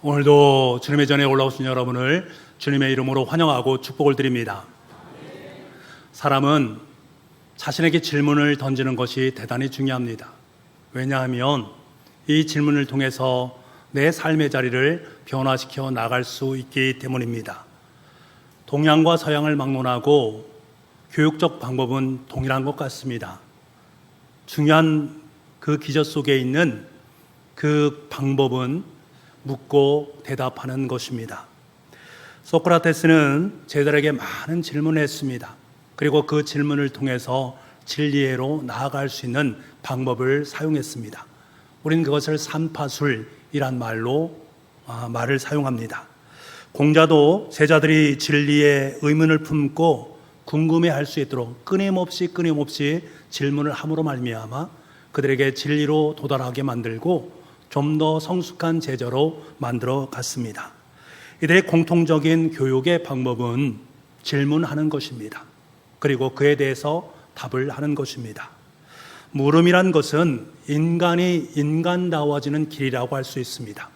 오늘도 주님의 전에 올라오신 여러분을 주님의 이름으로 환영하고 축복을 드립니다. 사람은 자신에게 질문을 던지는 것이 대단히 중요합니다. 왜냐하면 이 질문을 통해서 내 삶의 자리를 변화시켜 나갈 수 있기 때문입니다. 동양과 서양을 막론하고 교육적 방법은 동일한 것 같습니다. 중요한 그 기저 속에 있는 그 방법은 묻고 대답하는 것입니다. 소크라테스는 제자들에게 많은 질문을 했습니다. 그리고 그 질문을 통해서 진리로 나아갈 수 있는 방법을 사용했습니다. 우리는 그것을 삼파술이란 말을 사용합니다. 공자도 제자들이 진리에 의문을 품고 궁금해할 수 있도록 끊임없이 질문을 함으로 말미암아 그들에게 진리로 도달하게 만들고 좀 더 성숙한 제자로 만들어 갔습니다. 이들의 공통적인 교육의 방법은 질문하는 것입니다. 그리고 그에 대해서 답을 하는 것입니다. 물음이란 것은 인간이 인간다워지는 길이라고 할 수 있습니다.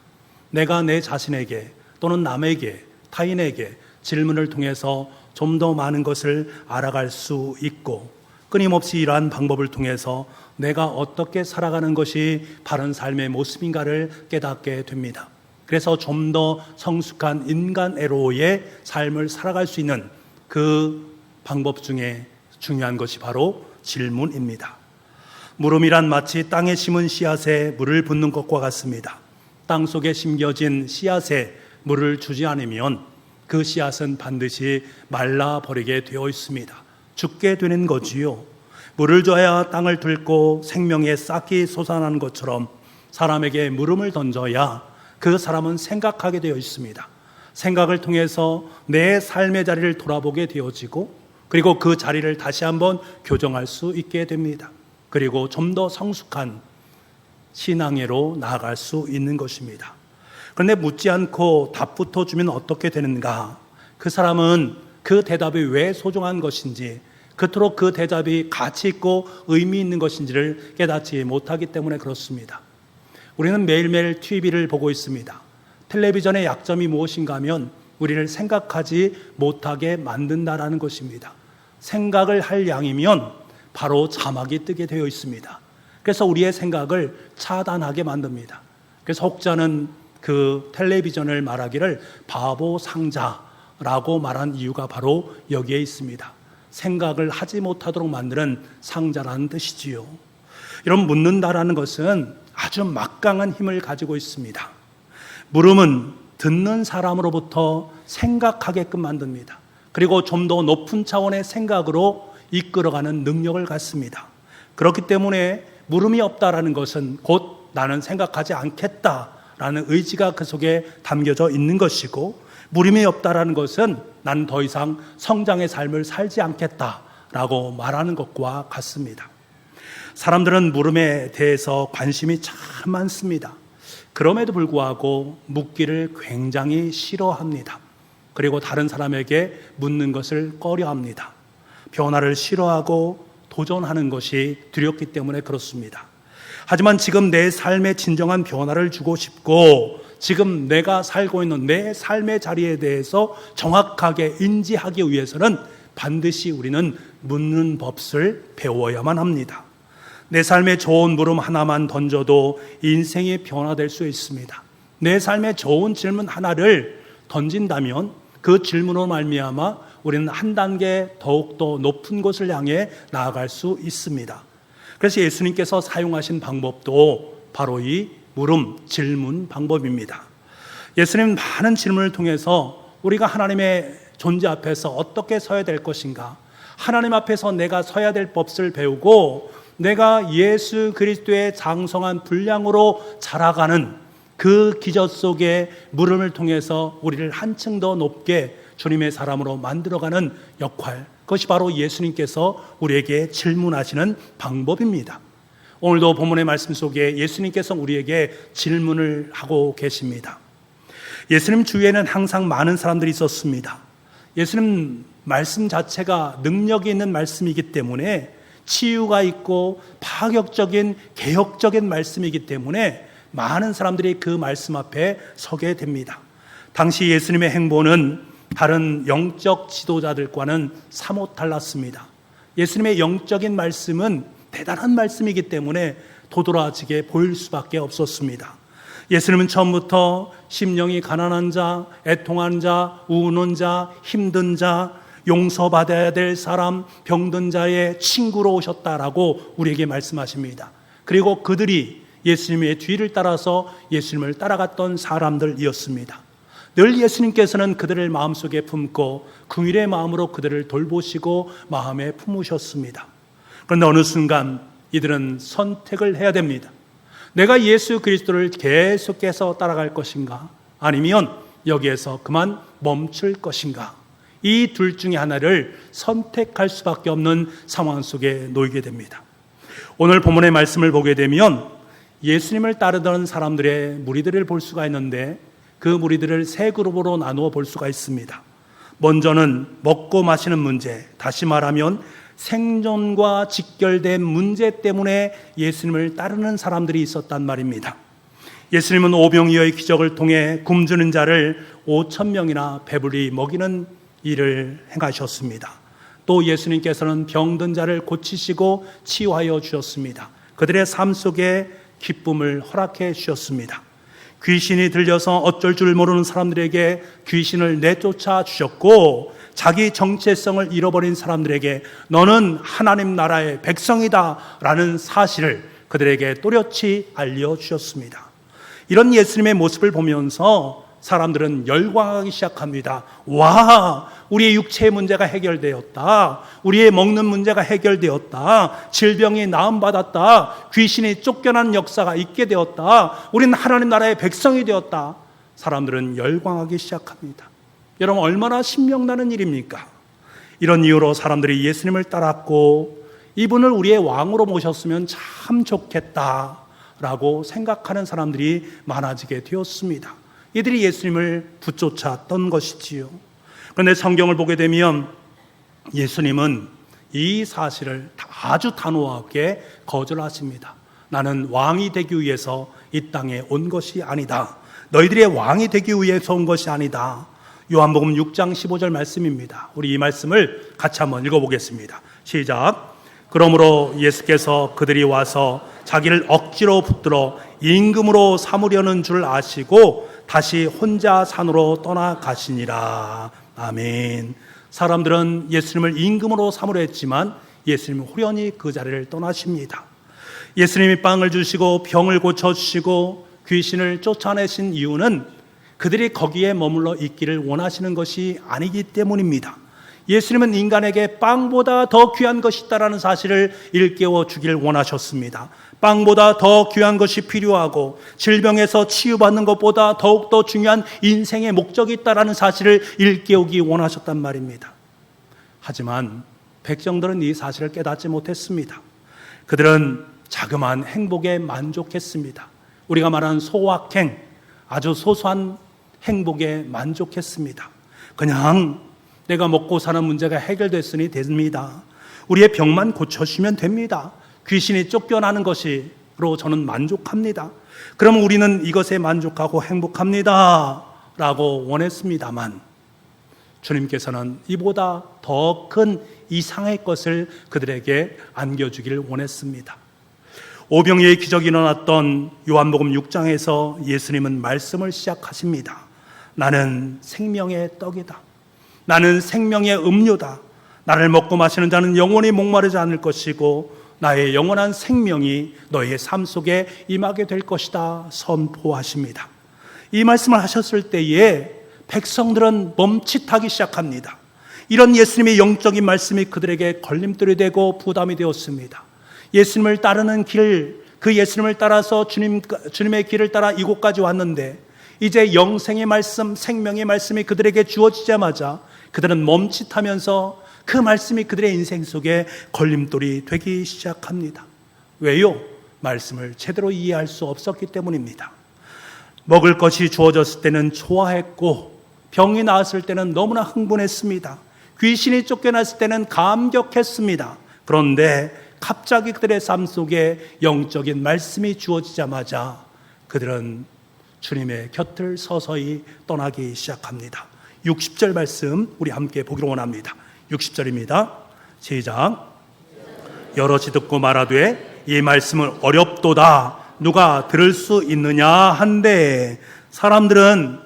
내가 내 자신에게 또는 남에게, 타인에게 질문을 통해서 좀 더 많은 것을 알아갈 수 있고 끊임없이 이러한 방법을 통해서 내가 어떻게 살아가는 것이 바른 삶의 모습인가를 깨닫게 됩니다. 그래서 좀 더 성숙한 인간애로의 삶을 살아갈 수 있는 그 방법 중에 중요한 것이 바로 질문입니다. 물음이란 마치 땅에 심은 씨앗에 물을 붓는 것과 같습니다. 땅 속에 심겨진 씨앗에 물을 주지 않으면 그 씨앗은 반드시 말라버리게 되어 있습니다. 죽게 되는 거지요. 물을 줘야 땅을 뚫고 생명의 싹이 솟아나는 것처럼 사람에게 물음을 던져야 그 사람은 생각하게 되어 있습니다. 생각을 통해서 내 삶의 자리를 돌아보게 되어지고 그리고 그 자리를 다시 한번 교정할 수 있게 됩니다. 그리고 좀 더 성숙한 신앙애로 나아갈 수 있는 것입니다. 그런데 묻지 않고 답부터 주면 어떻게 되는가? 그 사람은 그 대답이 왜 소중한 것인지, 그토록 그 대답이 가치 있고 의미 있는 것인지를 깨닫지 못하기 때문에 그렇습니다. 우리는 매일매일 TV를 보고 있습니다. 텔레비전의 약점이 무엇인가 하면 우리를 생각하지 못하게 만든다라는 것입니다. 생각을 할 양이면 바로 자막이 뜨게 되어 있습니다. 그래서 우리의 생각을 차단하게 만듭니다. 그래서 혹자는 그 텔레비전을 말하기를 바보 상자라고 말한 이유가 바로 여기에 있습니다. 생각을 하지 못하도록 만드는 상자라는 뜻이지요. 이런 묻는다라는 것은 아주 막강한 힘을 가지고 있습니다. 물음은 듣는 사람으로부터 생각하게끔 만듭니다. 그리고 좀 더 높은 차원의 생각으로 이끌어가는 능력을 갖습니다. 그렇기 때문에 물음이 없다라는 것은 곧 나는 생각하지 않겠다라는 의지가 그 속에 담겨져 있는 것이고, 물음이 없다라는 것은 난 더 이상 성장의 삶을 살지 않겠다라고 말하는 것과 같습니다. 사람들은 물음에 대해서 관심이 참 많습니다. 그럼에도 불구하고 묻기를 굉장히 싫어합니다. 그리고 다른 사람에게 묻는 것을 꺼려합니다. 변화를 싫어하고 도전하는 것이 두렵기 때문에 그렇습니다. 하지만 지금 내 삶에 진정한 변화를 주고 싶고 지금 내가 살고 있는 내 삶의 자리에 대해서 정확하게 인지하기 위해서는 반드시 우리는 묻는 법을 배워야만 합니다. 내 삶에 좋은 물음 하나만 던져도 인생이 변화될 수 있습니다. 내 삶에 좋은 질문 하나를 던진다면 그 질문으로 말미암아 우리는 한 단계 더욱더 높은 곳을 향해 나아갈 수 있습니다. 그래서 예수님께서 사용하신 방법도 바로 이 물음, 질문 방법입니다. 예수님은 많은 질문을 통해서 우리가 하나님의 존재 앞에서 어떻게 서야 될 것인가, 하나님 앞에서 내가 서야 될 법을 배우고 내가 예수 그리스도의 장성한 분량으로 자라가는 그 기저 속의 물음을 통해서 우리를 한층 더 높게 주님의 사람으로 만들어가는 역할, 그것이 바로 예수님께서 우리에게 질문하시는 방법입니다. 오늘도 본문의 말씀 속에 예수님께서 우리에게 질문을 하고 계십니다. 예수님 주위에는 항상 많은 사람들이 있었습니다. 예수님 말씀 자체가 능력이 있는 말씀이기 때문에 치유가 있고 파격적인 개혁적인 말씀이기 때문에 많은 사람들이 그 말씀 앞에 서게 됩니다. 당시 예수님의 행보는 다른 영적 지도자들과는 사뭇 달랐습니다. 예수님의 영적인 말씀은 대단한 말씀이기 때문에 도드라지게 보일 수밖에 없었습니다. 예수님은 처음부터 심령이 가난한 자, 애통한 자, 우는 자, 힘든 자, 용서받아야 될 사람, 병든 자의 친구로 오셨다라고 우리에게 말씀하십니다. 그리고 그들이 예수님의 뒤를 따라서 예수님을 따라갔던 사람들이었습니다. 늘 예수님께서는 그들을 마음속에 품고 긍휼의 마음으로 그들을 돌보시고 마음에 품으셨습니다. 그런데 어느 순간 이들은 선택을 해야 됩니다. 내가 예수 그리스도를 계속해서 따라갈 것인가? 아니면 여기에서 그만 멈출 것인가? 이 둘 중에 하나를 선택할 수밖에 없는 상황 속에 놓이게 됩니다. 오늘 본문의 말씀을 보게 되면 예수님을 따르던 사람들의 무리들을 볼 수가 있는데 그 무리들을 세 그룹으로 나누어 볼 수가 있습니다. 먼저는 먹고 마시는 문제, 다시 말하면 생존과 직결된 문제 때문에 예수님을 따르는 사람들이 있었단 말입니다. 예수님은 오병이어의 기적을 통해 굶주는 자를 5,000명이나 배불리 먹이는 일을 행하셨습니다. 또 예수님께서는 병든 자를 고치시고 치유하여 주셨습니다. 그들의 삶 속에 기쁨을 허락해 주셨습니다. 귀신이 들려서 어쩔 줄 모르는 사람들에게 귀신을 내쫓아 주셨고, 자기 정체성을 잃어버린 사람들에게 너는 하나님 나라의 백성이다 라는 사실을 그들에게 또렷이 알려주셨습니다. 이런 예수님의 모습을 보면서 사람들은 열광하기 시작합니다. 와, 우리의 육체의 문제가 해결되었다. 우리의 먹는 문제가 해결되었다. 질병이 나음받았다. 귀신이 쫓겨난 역사가 있게 되었다. 우리는 하나님 나라의 백성이 되었다. 사람들은 열광하기 시작합니다. 여러분, 얼마나 신명나는 일입니까? 이런 이유로 사람들이 예수님을 따랐고 이분을 우리의 왕으로 모셨으면 참 좋겠다라고 생각하는 사람들이 많아지게 되었습니다. 이들이 예수님을 붙쫓았던 것이지요. 그런데 성경을 보게 되면 예수님은 이 사실을 아주 단호하게 거절하십니다. 나는 왕이 되기 위해서 이 땅에 온 것이 아니다. 너희들의 왕이 되기 위해서 온 것이 아니다. 요한복음 6장 15절 말씀입니다. 우리 이 말씀을 같이 한번 읽어보겠습니다. 시작. 그러므로 예수께서 그들이 와서 자기를 억지로 붙들어 임금으로 삼으려는 줄 아시고 다시 혼자 산으로 떠나가시니라. 아멘. 사람들은 예수님을 임금으로 삼으려 했지만 예수님은 후련히 그 자리를 떠나십니다. 예수님이 빵을 주시고 병을 고쳐주시고 귀신을 쫓아내신 이유는 그들이 거기에 머물러 있기를 원하시는 것이 아니기 때문입니다. 예수님은 인간에게 빵보다 더 귀한 것이 있다는 사실을 일깨워 주길 원하셨습니다. 빵보다 더 귀한 것이 필요하고 질병에서 치유받는 것보다 더욱더 중요한 인생의 목적이 있다는 사실을 일깨우기 원하셨단 말입니다. 하지만 백성들은 이 사실을 깨닫지 못했습니다. 그들은 자그마한 행복에 만족했습니다. 우리가 말하는 소확행, 아주 소소한 행복에 만족했습니다. 그냥 내가 먹고 사는 문제가 해결됐으니 됩니다. 우리의 병만 고쳐주시면 됩니다. 귀신이 쫓겨나는 것으로 저는 만족합니다. 그럼 우리는 이것에 만족하고 행복합니다 라고 원했습니다만 주님께서는 이보다 더 큰 이상의 것을 그들에게 안겨주기를 원했습니다. 오병이어의 기적이 일어났던 요한복음 6장에서 예수님은 말씀을 시작하십니다. 나는 생명의 떡이다. 나는 생명의 음료다. 나를 먹고 마시는 자는 영원히 목마르지 않을 것이고 나의 영원한 생명이 너의 삶 속에 임하게 될 것이다 선포하십니다. 이 말씀을 하셨을 때에 백성들은 멈칫하기 시작합니다. 이런 예수님의 영적인 말씀이 그들에게 걸림돌이 되고 부담이 되었습니다. 예수님을 따르는 길, 그 예수님을 따라서 주님의 길을 따라 이곳까지 왔는데 이제 영생의 말씀, 생명의 말씀이 그들에게 주어지자마자 그들은 멈칫하면서 그 말씀이 그들의 인생 속에 걸림돌이 되기 시작합니다. 왜요? 말씀을 제대로 이해할 수 없었기 때문입니다. 먹을 것이 주어졌을 때는 좋아했고 병이 나았을 때는 너무나 흥분했습니다. 귀신이 쫓겨났을 때는 감격했습니다. 그런데 갑자기 그들의 삶 속에 영적인 말씀이 주어지자마자 그들은 주님의 곁을 서서히 떠나기 시작합니다. 60절 말씀 우리 함께 보기로 원합니다. 60절입니다. 시작. 여럿이 듣고 말하되 이 말씀은 어렵도다. 누가 들을 수 있느냐 한데, 사람들은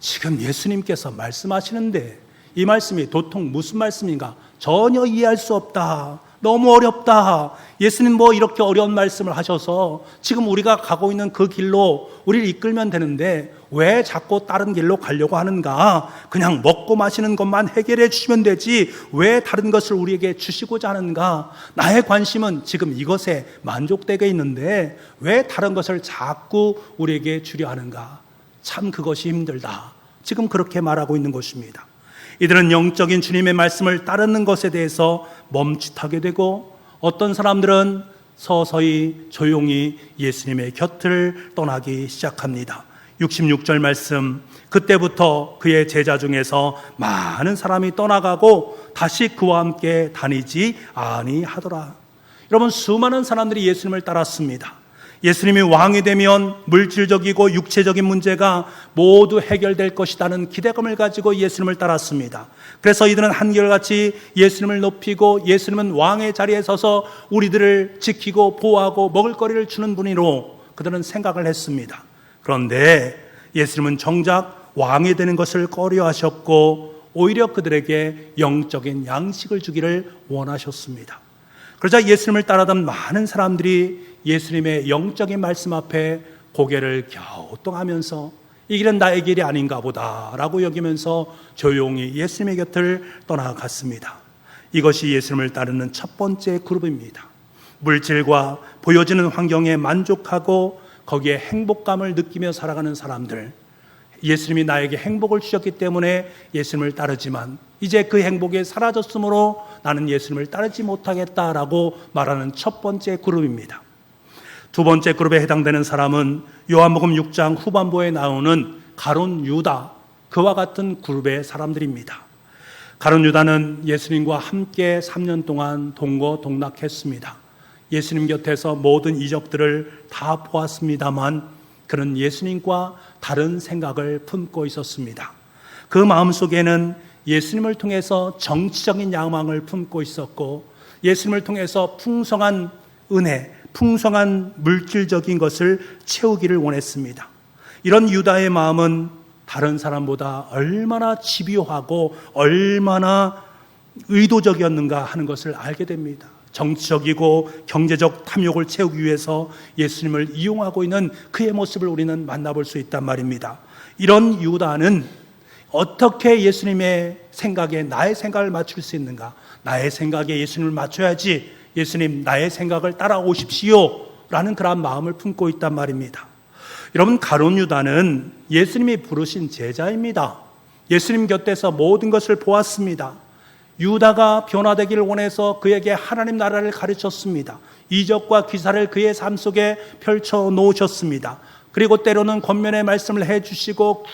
지금 예수님께서 말씀하시는데 이 말씀이 도통 무슨 말씀인가 전혀 이해할 수 없다. 너무 어렵다. 예수님 이렇게 어려운 말씀을 하셔서 지금 우리가 가고 있는 그 길로 우리를 이끌면 되는데 왜 자꾸 다른 길로 가려고 하는가? 그냥 먹고 마시는 것만 해결해 주시면 되지 왜 다른 것을 우리에게 주시고자 하는가? 나의 관심은 지금 이것에 만족되게 있는데 왜 다른 것을 자꾸 우리에게 주려 하는가? 참 그것이 힘들다. 지금 그렇게 말하고 있는 것입니다. 이들은 영적인 주님의 말씀을 따르는 것에 대해서 멈칫하게 되고, 어떤 사람들은 서서히 조용히 예수님의 곁을 떠나기 시작합니다. 66절 말씀, 그때부터 그의 제자 중에서 많은 사람이 떠나가고 다시 그와 함께 다니지 아니하더라. 여러분, 수많은 사람들이 예수님을 따랐습니다. 예수님이 왕이 되면 물질적이고 육체적인 문제가 모두 해결될 것이라는 기대감을 가지고 예수님을 따랐습니다. 그래서 이들은 한결같이 예수님을 높이고 예수님은 왕의 자리에 서서 우리들을 지키고 보호하고 먹을거리를 주는 분이로 그들은 생각을 했습니다. 그런데 예수님은 정작 왕이 되는 것을 꺼려하셨고 오히려 그들에게 영적인 양식을 주기를 원하셨습니다. 그러자 예수님을 따르던 많은 사람들이 예수님의 영적인 말씀 앞에 고개를 갸우뚱하면서 이 길은 나의 길이 아닌가 보다라고 여기면서 조용히 예수님의 곁을 떠나갔습니다. 이것이 예수님을 따르는 첫 번째 그룹입니다. 물질과 보여지는 환경에 만족하고 거기에 행복감을 느끼며 살아가는 사람들. 예수님이 나에게 행복을 주셨기 때문에 예수님을 따르지만 이제 그 행복이 사라졌으므로 나는 예수님을 따르지 못하겠다라고 말하는 첫 번째 그룹입니다. 두 번째 그룹에 해당되는 사람은 요한복음 6장 후반부에 나오는 가룟 유다, 그와 같은 그룹의 사람들입니다. 가룟 유다는 예수님과 함께 3년 동안 동거동락했습니다. 예수님 곁에서 모든 이적들을 다 보았습니다만 그는 예수님과 다른 생각을 품고 있었습니다. 그 마음속에는 예수님을 통해서 정치적인 야망을 품고 있었고 예수님을 통해서 풍성한 은혜, 풍성한 물질적인 것을 채우기를 원했습니다. 이런 유다의 마음은 다른 사람보다 얼마나 집요하고 얼마나 의도적이었는가 하는 것을 알게 됩니다. 정치적이고 경제적 탐욕을 채우기 위해서 예수님을 이용하고 있는 그의 모습을 우리는 만나볼 수 있단 말입니다. 이런 유다는 어떻게 예수님의 생각에 나의 생각을 맞출 수 있는가? 나의 생각에 예수님을 맞춰야지 예수님 나의 생각을 따라오십시오 라는 그런 마음을 품고 있단 말입니다. 여러분, 가룟 유다는 예수님이 부르신 제자입니다. 예수님 곁에서 모든 것을 보았습니다. 유다가 변화되기를 원해서 그에게 하나님 나라를 가르쳤습니다. 이적과 기사를 그의 삶 속에 펼쳐 놓으셨습니다. 그리고 때로는 권면의 말씀을 해주시고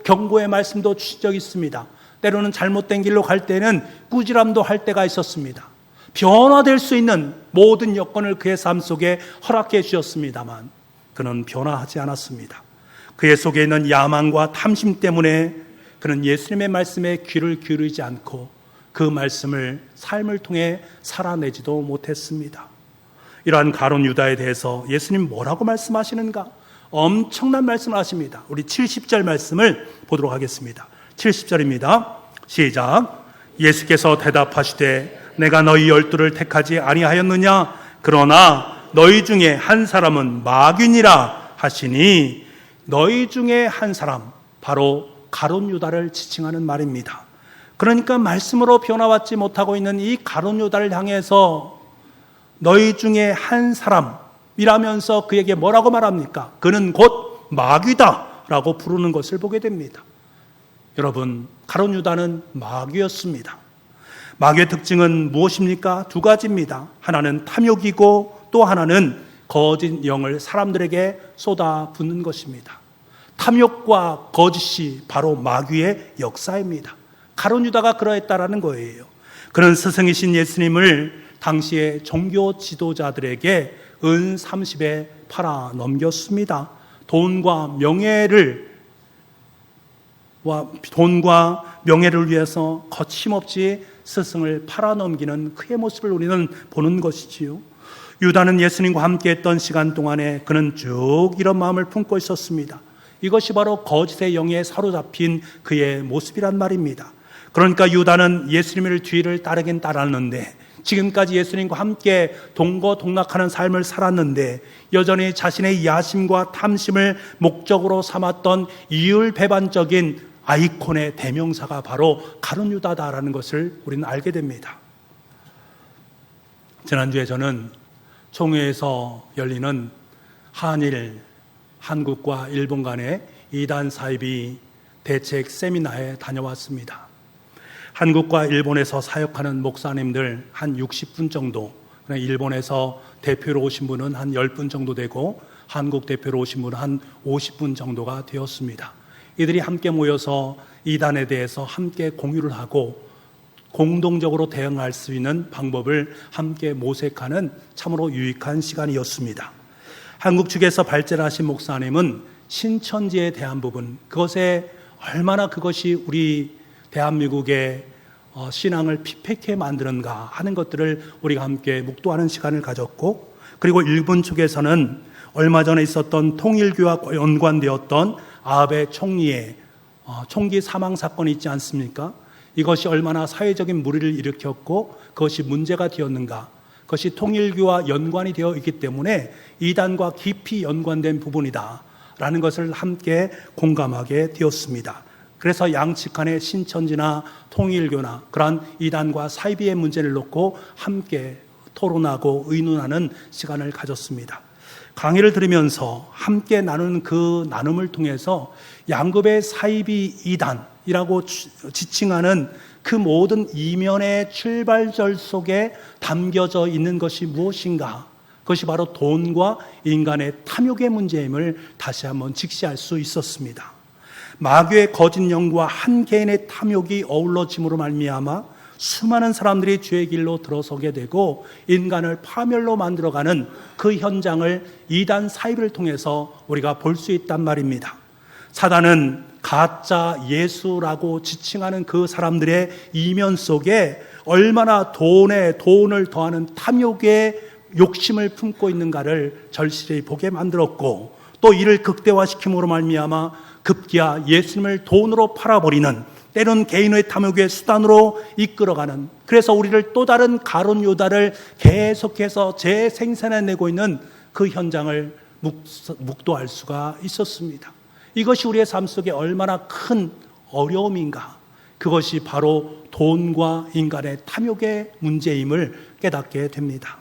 경고의 말씀도 주신 적이 있습니다. 때로는 잘못된 길로 갈 때는 꾸지람도 할 때가 있었습니다. 변화될 수 있는 모든 여건을 그의 삶 속에 허락해 주셨습니다만 그는 변화하지 않았습니다. 그의 속에 있는 야망과 탐심 때문에 그는 예수님의 말씀에 귀를 기울이지 않고 그 말씀을 삶을 통해 살아내지도 못했습니다. 이러한 가룟 유다에 대해서 예수님 뭐라고 말씀하시는가? 엄청난 말씀을 하십니다. 우리 70절 말씀을 보도록 하겠습니다. 70절입니다. 시작. 예수께서 대답하시되 내가 너희 12를 택하지 아니하였느냐? 그러나 너희 중에 한 사람은 마귀니라 하시니, 너희 중에 한 사람, 바로 가룟 유다를 지칭하는 말입니다. 그러니까 말씀으로 변화받지 못하고 있는 이 가룟 유다를 향해서 너희 중에 한 사람이라면서 그에게 뭐라고 말합니까? 그는 곧 마귀다 라고 부르는 것을 보게 됩니다. 여러분, 가룟 유다는 마귀였습니다. 마귀의 특징은 무엇입니까? 두 가지입니다. 하나는 탐욕이고 또 하나는 거짓 영을 사람들에게 쏟아붓는 것입니다. 탐욕과 거짓이 바로 마귀의 역사입니다. 가룟 유다가 그러했다라는 거예요. 그는 스승이신 예수님을 당시의 종교 지도자들에게 은 30에 팔아 넘겼습니다. 돈과 명예를 위해서 거침없이 스승을 팔아넘기는 그의 모습을 우리는 보는 것이지요. 유다는 예수님과 함께했던 시간 동안에 그는 쭉 이런 마음을 품고 있었습니다. 이것이 바로 거짓의 영에 사로잡힌 그의 모습이란 말입니다. 그러니까 유다는 예수님의 뒤를 따르긴 따랐는데, 지금까지 예수님과 함께 동거동락하는 삶을 살았는데, 여전히 자신의 야심과 탐심을 목적으로 삼았던 이율배반적인 아이콘의 대명사가 바로 가룟 유다다라는 것을 우리는 알게 됩니다. 지난주에 저는 총회에서 열리는 한국과 일본 간의 이단 사이비 대책 세미나에 다녀왔습니다. 한국과 일본에서 사역하는 목사님들 한 60분 정도, 일본에서 대표로 오신 분은 한 10분 정도 되고 한국 대표로 오신 분은 한 50분 정도가 되었습니다. 이들이 함께 모여서 이단에 대해서 함께 공유를 하고 공동적으로 대응할 수 있는 방법을 함께 모색하는 참으로 유익한 시간이었습니다. 한국 측에서 발제하신 목사님은 신천지에 대한 부분, 그것에 얼마나 그것이 우리 대한민국의 신앙을 피폐케 만드는가 하는 것들을 우리가 함께 묵도하는 시간을 가졌고, 그리고 일본 측에서는 얼마 전에 있었던 통일교와 연관되었던 아베 총리의 총기 사망 사건이 있지 않습니까? 이것이 얼마나 사회적인 물의를 일으켰고 그것이 문제가 되었는가, 그것이 통일교와 연관이 되어 있기 때문에 이단과 깊이 연관된 부분이다 라는 것을 함께 공감하게 되었습니다. 그래서 양측 간의 신천지나 통일교나 그러한 이단과 사이비의 문제를 놓고 함께 토론하고 의논하는 시간을 가졌습니다. 강의를 들으면서 함께 나누는 그 나눔을 통해서 양급의 사이비 이단이라고 지칭하는 그 모든 이면의 출발절 속에 담겨져 있는 것이 무엇인가? 그것이 바로 돈과 인간의 탐욕의 문제임을 다시 한번 직시할 수 있었습니다. 마귀의 거짓 영과 한 개인의 탐욕이 어우러짐으로 말미암아 수많은 사람들이 죄의 길로 들어서게 되고 인간을 파멸로 만들어가는 그 현장을 이단 사이비를 통해서 우리가 볼 수 있단 말입니다. 사단은 가짜 예수라고 지칭하는 그 사람들의 이면 속에 얼마나 돈을 더하는 탐욕의 욕심을 품고 있는가를 절실히 보게 만들었고, 또 이를 극대화시킴으로 말미암아 급기야 예수님을 돈으로 팔아버리는, 때론 개인의 탐욕의 수단으로 이끌어가는, 그래서 우리를 또 다른 가룟 유다를 계속해서 재생산해내고 있는 그 현장을 묵도할 수가 있었습니다. 이것이 우리의 삶 속에 얼마나 큰 어려움인가, 그것이 바로 돈과 인간의 탐욕의 문제임을 깨닫게 됩니다.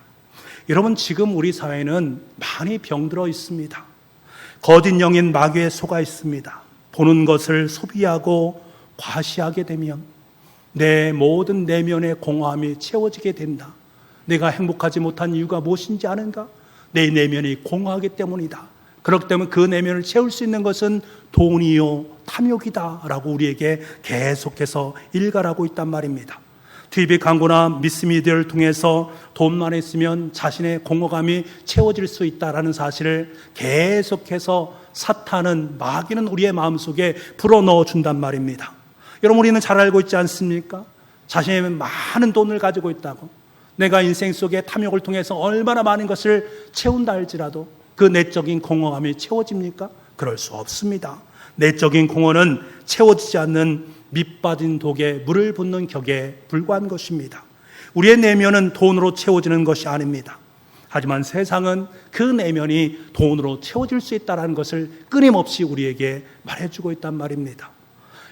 여러분, 지금 우리 사회는 많이 병들어 있습니다. 거짓 영인 마귀에 속아 있습니다. 보는 것을 소비하고 과시하게 되면 내 모든 내면의 공허함이 채워지게 된다. 내가 행복하지 못한 이유가 무엇인지 아는가? 내 내면이 공허하기 때문이다. 그렇기 때문에 그 내면을 채울 수 있는 것은 돈이요 탐욕이다 라고 우리에게 계속해서 일갈하고 있단 말입니다. TV 광고나 미스미디어를 통해서 돈만 있으면 자신의 공허감이 채워질 수 있다라는 사실을 계속해서 사탄은, 마귀는 우리의 마음속에 불어넣어 준단 말입니다. 여러분, 우리는 잘 알고 있지 않습니까? 자신의 많은 돈을 가지고 있다고, 내가 인생 속에 탐욕을 통해서 얼마나 많은 것을 채운다 할지라도 그 내적인 공허감이 채워집니까? 그럴 수 없습니다. 내적인 공허는 채워지지 않는 밑빠진 독에 물을 붓는 격에 불과한 것입니다. 우리의 내면은 돈으로 채워지는 것이 아닙니다. 하지만 세상은 그 내면이 돈으로 채워질 수 있다는 것을 끊임없이 우리에게 말해주고 있단 말입니다.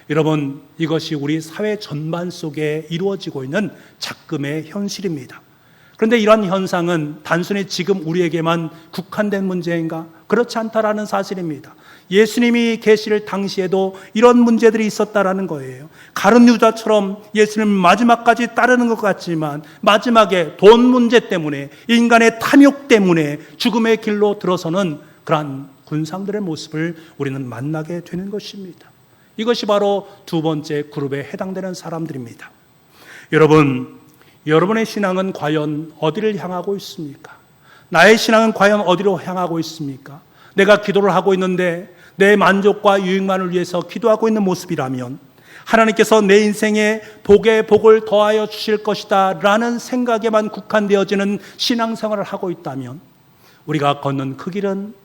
여러분, 이것이 우리 사회 전반 속에 이루어지고 있는 작금의 현실입니다. 그런데 이러한 현상은 단순히 지금 우리에게만 국한된 문제인가? 그렇지 않다라는 사실입니다. 예수님이 계실 당시에도 이런 문제들이 있었다라는 거예요. 가룟 유다처럼 예수님 마지막까지 따르는 것 같지만 마지막에 돈 문제 때문에, 인간의 탐욕 때문에 죽음의 길로 들어서는 그러한 군상들의 모습을 우리는 만나게 되는 것입니다. 이것이 바로 두 번째 그룹에 해당되는 사람들입니다. 여러분의 신앙은 과연 어디를 향하고 있습니까? 나의 신앙은 과연 어디로 향하고 있습니까? 내가 기도를 하고 있는데 내 만족과 유익만을 위해서 기도하고 있는 모습이라면, 하나님께서 내 인생에 복에 복을 더하여 주실 것이다 라는 생각에만 국한되어지는 신앙생활을 하고 있다면, 우리가 걷는 그 길은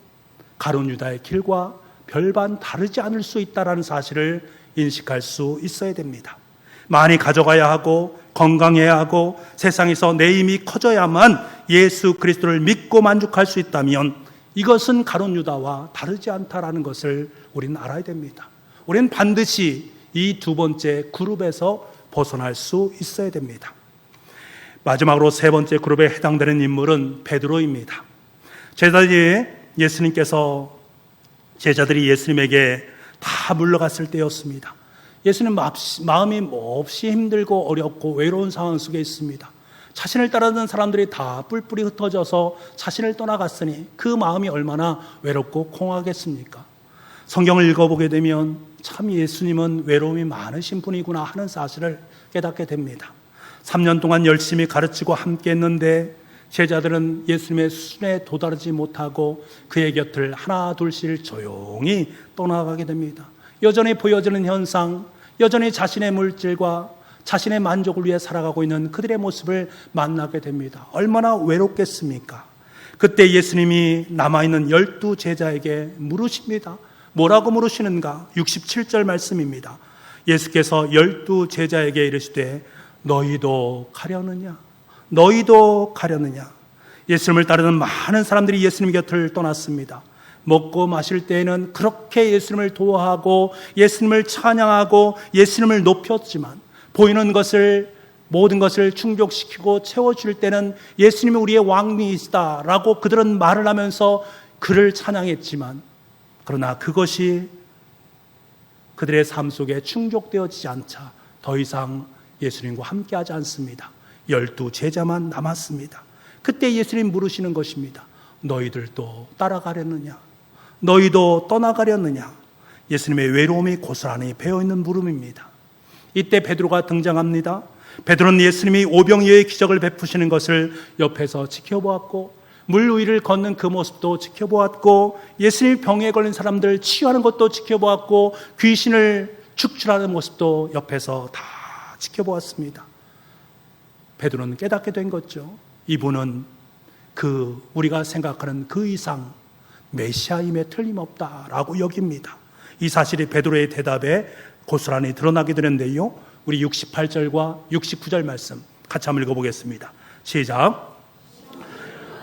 가룟 유다의 길과 별반 다르지 않을 수 있다는 사실을 인식할 수 있어야 됩니다. 많이 가져가야 하고 건강해야 하고 세상에서 내 힘이 커져야만 예수 그리스도를 믿고 만족할 수 있다면, 이것은 가룟 유다와 다르지 않다라는 것을 우리는 알아야 됩니다. 우리는 반드시 이 두 번째 그룹에서 벗어날 수 있어야 됩니다. 마지막으로 세 번째 그룹에 해당되는 인물은 베드로입니다. 제자들이 예수님에게 다 물러갔을 때였습니다. 예수님 마음이 몹시 힘들고 어렵고 외로운 상황 속에 있습니다. 자신을 따르는 사람들이 다 뿔뿔이 흩어져서 자신을 떠나갔으니 그 마음이 얼마나 외롭고 공허하겠습니까? 성경을 읽어보게 되면 참 예수님은 외로움이 많으신 분이구나 하는 사실을 깨닫게 됩니다. 3년 동안 열심히 가르치고 함께 했는데 제자들은 예수님의 수준에 도달하지 못하고 그의 곁을 하나 둘씩 조용히 떠나가게 됩니다. 여전히 보여지는 현상, 여전히 자신의 물질과 자신의 만족을 위해 살아가고 있는 그들의 모습을 만나게 됩니다. 얼마나 외롭겠습니까? 그때 예수님이 남아있는 12 제자에게 물으십니다. 뭐라고 물으시는가? 67절 말씀입니다. 예수께서 12 제자에게 이르시되 너희도 가려느냐? 너희도 가려느냐? 예수님을 따르는 많은 사람들이 예수님 곁을 떠났습니다. 먹고 마실 때에는 그렇게 예수님을 도와하고 예수님을 찬양하고 예수님을 높였지만, 보이는 것을 모든 것을 충족시키고 채워줄 때는 예수님이 우리의 왕이시다라고 그들은 말을 하면서 그를 찬양했지만, 그러나 그것이 그들의 삶 속에 충족되어지지 않자 더 이상 예수님과 함께하지 않습니다. 12 제자만 남았습니다. 그때 예수님 물으시는 것입니다. 너희들도 따라가려느냐? 너희도 떠나가려느냐? 예수님의 외로움이 고스란히 배어있는 물음입니다. 이때 베드로가 등장합니다. 베드로는 예수님이 오병이어의 기적을 베푸시는 것을 옆에서 지켜보았고, 물 위를 걷는 그 모습도 지켜보았고, 예수님이 병에 걸린 사람들 치유하는 것도 지켜보았고, 귀신을 축출하는 모습도 옆에서 다 지켜보았습니다. 베드로는 깨닫게 된 거죠. 이분은 우리가 생각하는 그 이상 메시아임에 틀림없다라고 여깁니다. 이 사실이 베드로의 대답에 고스란히 드러나게 되는데요, 우리 68절과 69절 말씀 같이 한번 읽어보겠습니다. 시작.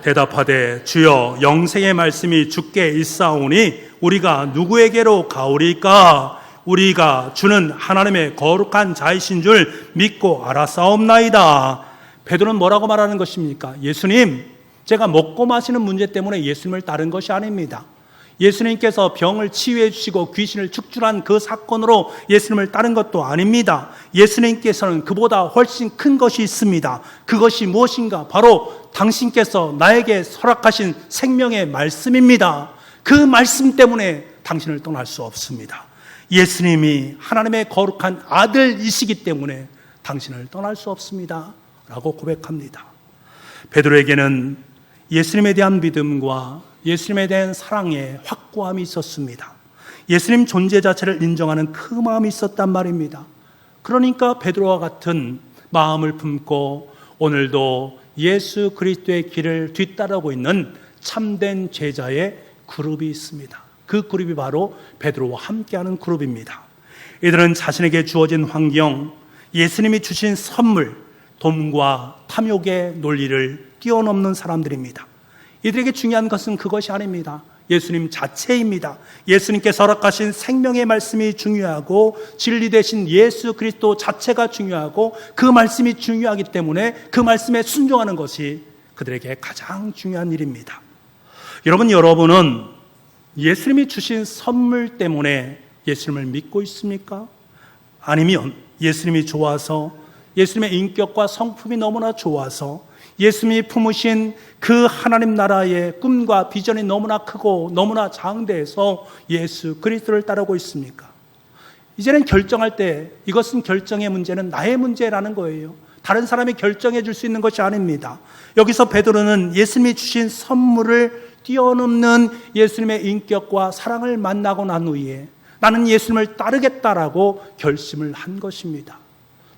대답하되 주여 영생의 말씀이 주께 있사오니 우리가 누구에게로 가오리까? 우리가 주는 하나님의 거룩한 자이신 줄 믿고 알았사옵나이다. 베드로는 뭐라고 말하는 것입니까? 예수님, 제가 먹고 마시는 문제 때문에 예수님을 따른 것이 아닙니다. 예수님께서 병을 치유해 주시고 귀신을 축출한 그 사건으로 예수님을 따른 것도 아닙니다. 예수님께서는 그보다 훨씬 큰 것이 있습니다. 그것이 무엇인가? 바로 당신께서 나에게 허락하신 생명의 말씀입니다. 그 말씀 때문에 당신을 떠날 수 없습니다. 예수님이 하나님의 거룩한 아들이시기 때문에 당신을 떠날 수 없습니다 라고 고백합니다. 베드로에게는 예수님에 대한 믿음과 예수님에 대한 사랑의 확고함이 있었습니다. 예수님 존재 자체를 인정하는 그 마음이 있었단 말입니다. 그러니까 베드로와 같은 마음을 품고 오늘도 예수 그리스도의 길을 뒤따르고 있는 참된 제자의 그룹이 있습니다. 그 그룹이 바로 베드로와 함께하는 그룹입니다. 이들은 자신에게 주어진 환경, 예수님이 주신 선물, 돈과 탐욕의 논리를 뛰어넘는 사람들입니다. 이들에게 중요한 것은 그것이 아닙니다. 예수님 자체입니다. 예수님께서 허락하신 생명의 말씀이 중요하고 진리 되신 예수 그리스도 자체가 중요하고 그 말씀이 중요하기 때문에 그 말씀에 순종하는 것이 그들에게 가장 중요한 일입니다. 여러분은 예수님이 주신 선물 때문에 예수님을 믿고 있습니까? 아니면 예수님이 좋아서, 예수님의 인격과 성품이 너무나 좋아서, 예수님이 품으신 그 하나님 나라의 꿈과 비전이 너무나 크고 너무나 장대해서 예수 그리스도를 따르고 있습니까? 이제는 결정할 때 이것은 결정의 문제는 나의 문제라는 거예요. 다른 사람이 결정해 줄 수 있는 것이 아닙니다. 여기서 베드로는 예수님이 주신 선물을 뛰어넘는 예수님의 인격과 사랑을 만나고 난 후에 나는 예수님을 따르겠다라고 결심을 한 것입니다.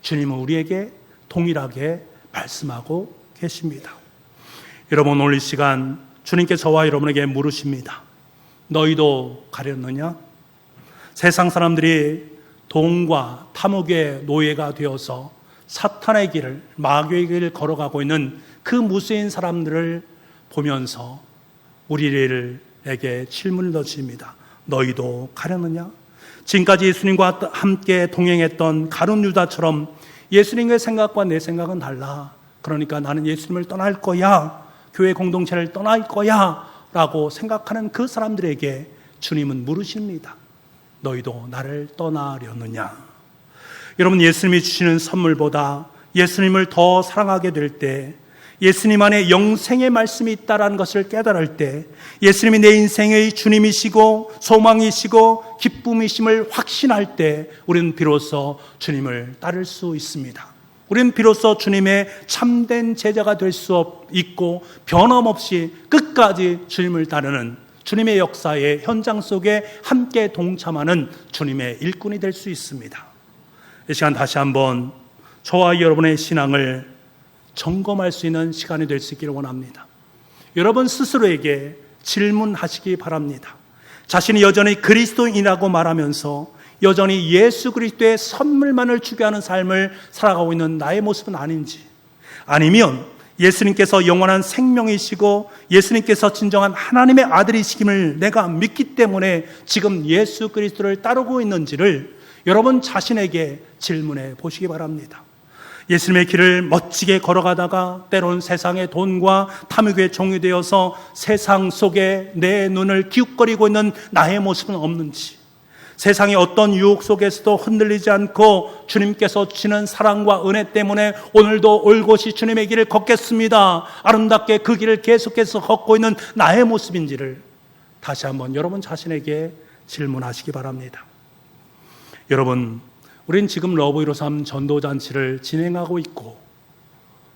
주님은 우리에게 동일하게 말씀하고 계십니다. 여러분, 오늘 이 시간 주님께 저와 여러분에게 물으십니다. 너희도 가렸느냐? 세상 사람들이 돈과 탐욕의 노예가 되어서 사탄의 길을, 마귀의 길을 걸어가고 있는 그 무수인 사람들을 보면서 우리에게 질문을 던집니다. 너희도 가렸느냐? 지금까지 예수님과 함께 동행했던 가룟 유다처럼 예수님의 생각과 내 생각은 달라. 그러니까 나는 예수님을 떠날 거야, 교회 공동체를 떠날 거야 라고 생각하는 그 사람들에게 주님은 물으십니다. 너희도 나를 떠나려느냐? 여러분, 예수님이 주시는 선물보다 예수님을 더 사랑하게 될 때, 예수님 안에 영생의 말씀이 있다는 것을 깨달을 때, 예수님이 내 인생의 주님이시고 소망이시고 기쁨이심을 확신할 때 우리는 비로소 주님을 따를 수 있습니다. 우리는 비로소 주님의 참된 제자가 될 수 있고 변함없이 끝까지 주님을 따르는, 주님의 역사의 현장 속에 함께 동참하는 주님의 일꾼이 될 수 있습니다. 이 시간 다시 한번 저와 여러분의 신앙을 점검할 수 있는 시간이 될 수 있기를 원합니다. 여러분 스스로에게 질문하시기 바랍니다. 자신이 여전히 그리스도인이라고 말하면서 여전히 예수 그리스도의 선물만을 추구하는 삶을 살아가고 있는 나의 모습은 아닌지, 아니면 예수님께서 영원한 생명이시고 예수님께서 진정한 하나님의 아들이시김을 내가 믿기 때문에 지금 예수 그리스도를 따르고 있는지를 여러분 자신에게 질문해 보시기 바랍니다. 예수님의 길을 멋지게 걸어가다가 때론 세상의 돈과 탐욕의 종이 되어서 세상 속에 내 눈을 기웃거리고 있는 나의 모습은 없는지, 세상의 어떤 유혹 속에서도 흔들리지 않고 주님께서 주시는 사랑과 은혜 때문에 오늘도 올곧이 주님의 길을 걷겠습니다, 아름답게 그 길을 계속해서 걷고 있는 나의 모습인지를 다시 한번 여러분 자신에게 질문하시기 바랍니다. 여러분, 우린 지금 러브 153 전도잔치를 진행하고 있고,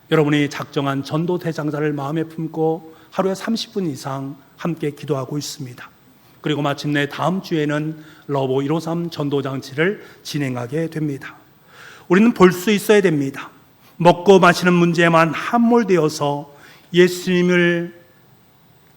여러분이 작정한 전도 대장자를 마음에 품고 하루에 30분 이상 함께 기도하고 있습니다. 그리고 마침내 다음 주에는 러브 153 전도잔치를 진행하게 됩니다. 우리는 볼 수 있어야 됩니다. 먹고 마시는 문제에만 함몰되어서 예수님을,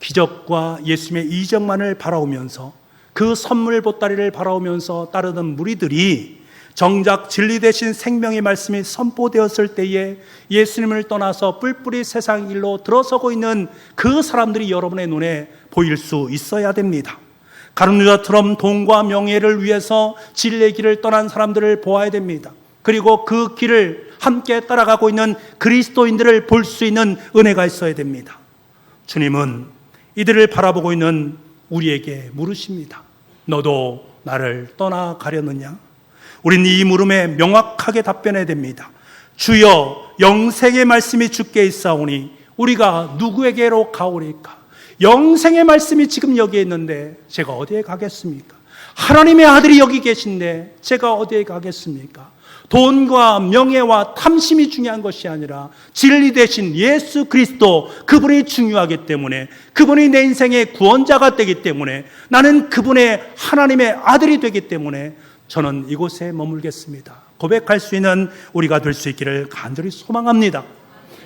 기적과 예수님의 이적만을 바라오면서 그 선물 보따리를 바라오면서 따르던 무리들이 정작 진리 대신 생명의 말씀이 선포되었을 때에 예수님을 떠나서 뿔뿔이 세상 일로 들어서고 있는 그 사람들이 여러분의 눈에 보일 수 있어야 됩니다. 가룟 유다처럼 돈과 명예를 위해서 진리의 길을 떠난 사람들을 보아야 됩니다. 그리고 그 길을 함께 따라가고 있는 그리스도인들을 볼 수 있는 은혜가 있어야 됩니다. 주님은 이들을 바라보고 있는 우리에게 물으십니다. 너도 나를 떠나가려느냐? 우린 이 물음에 명확하게 답변해야 됩니다. 주여, 영생의 말씀이 주께 있사오니 우리가 누구에게로 가오리까? 영생의 말씀이 지금 여기에 있는데 제가 어디에 가겠습니까? 하나님의 아들이 여기 계신데 제가 어디에 가겠습니까? 돈과 명예와 탐심이 중요한 것이 아니라 진리 대신 예수 그리스도, 그분이 중요하기 때문에, 그분이 내 인생의 구원자가 되기 때문에, 나는 그분의 하나님의 아들이 되기 때문에 저는 이곳에 머물겠습니다. 고백할 수 있는 우리가 될 수 있기를 간절히 소망합니다.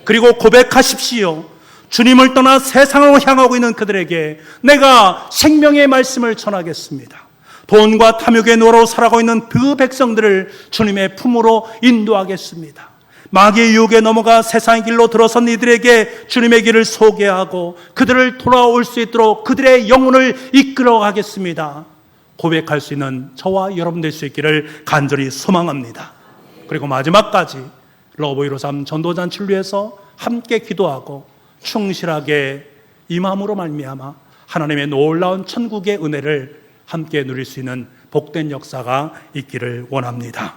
그리고 고백하십시오. 주님을 떠나 세상으로 향하고 있는 그들에게 내가 생명의 말씀을 전하겠습니다. 돈과 탐욕의 노로 살아가고 있는 그 백성들을 주님의 품으로 인도하겠습니다. 마귀의 유혹에 넘어가 세상의 길로 들어선 이들에게 주님의 길을 소개하고 그들을 돌아올 수 있도록 그들의 영혼을 이끌어가겠습니다. 고백할 수 있는 저와 여러분 될 수 있기를 간절히 소망합니다. 그리고 마지막까지 러브 153 전도잔치를 위해서 함께 기도하고 충실하게 임함으로 말미암아 하나님의 놀라운 천국의 은혜를 함께 누릴 수 있는 복된 역사가 있기를 원합니다.